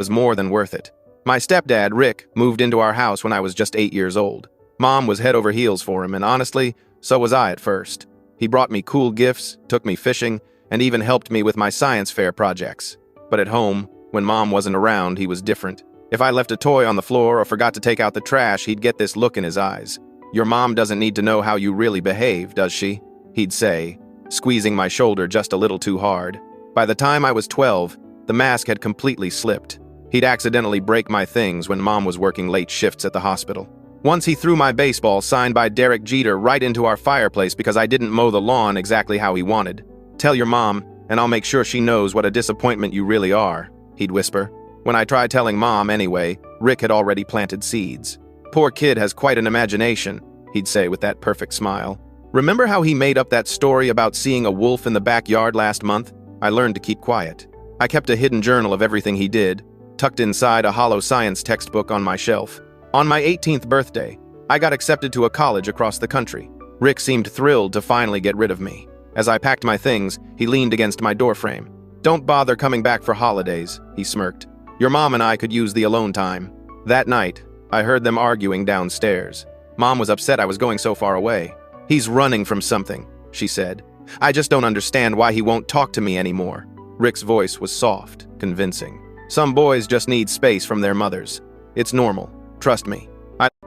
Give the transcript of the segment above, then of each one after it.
was more than worth it. My stepdad, Rick, moved into our house when I was just 8 years old. Mom was head over heels for him, and honestly, so was I at first. He brought me cool gifts, took me fishing, and even helped me with my science fair projects. But at home, when Mom wasn't around, he was different. If I left a toy on the floor or forgot to take out the trash, he'd get this look in his eyes. "Your mom doesn't need to know how you really behave, does she?" he'd say, squeezing my shoulder just a little too hard. By the time I was 12, the mask had completely slipped. He'd accidentally break my things when Mom was working late shifts at the hospital. Once he threw my baseball signed by Derek Jeter right into our fireplace because I didn't mow the lawn exactly how he wanted. "Tell your mom, and I'll make sure she knows what a disappointment you really are," he'd whisper. When I tried telling Mom anyway, Rick had already planted seeds. "Poor kid has quite an imagination," he'd say with that perfect smile. "Remember how he made up that story about seeing a wolf in the backyard last month?" I learned to keep quiet. I kept a hidden journal of everything he did, tucked inside a hollow science textbook on my shelf. On my 18th birthday, I got accepted to a college across the country. Rick seemed thrilled to finally get rid of me. As I packed my things, he leaned against my doorframe. "Don't bother coming back for holidays," he smirked. "Your mom and I could use the alone time." That night, I heard them arguing downstairs. Mom was upset I was going so far away. "He's running from something," she said. "I just don't understand why he won't talk to me anymore." Rick's voice was soft, convincing. "Some boys just need space from their mothers. It's normal. Trust me."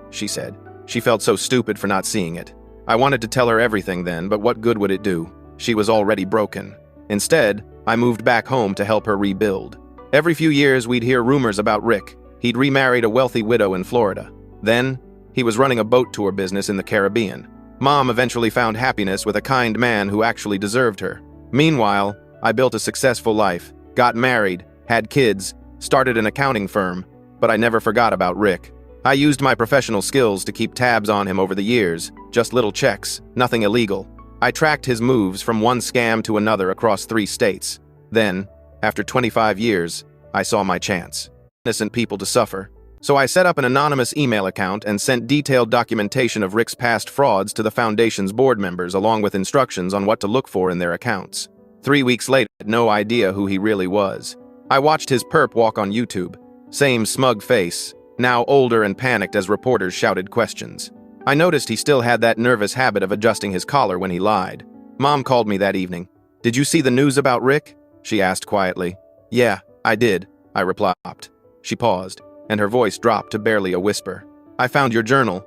She said. She felt so stupid for not seeing it. I wanted to tell her everything then, but what good would it do? She was already broken. Instead, I moved back home to help her rebuild. Every few years, we'd hear rumors about Rick. He'd remarried a wealthy widow in Florida. Then, he was running a boat tour business in the Caribbean. Mom eventually found happiness with a kind man who actually deserved her. Meanwhile, I built a successful life, got married, had kids, started an accounting firm, but I never forgot about Rick. I used my professional skills to keep tabs on him over the years, just little checks, nothing illegal. I tracked his moves from one scam to another across 3 states. Then, after 25 years, I saw my chance. Innocent people to suffer. So I set up an anonymous email account and sent detailed documentation of Rick's past frauds to the foundation's board members along with instructions on what to look for in their accounts. 3 weeks later, I had no idea who he really was. I watched his perp walk on YouTube. Same smug face, now older and panicked as reporters shouted questions. I noticed he still had that nervous habit of adjusting his collar when he lied. Mom called me that evening. "Did you see the news about Rick?" she asked quietly. "Yeah, I did," I replied. She paused, and her voice dropped to barely a whisper. "I found your journal,"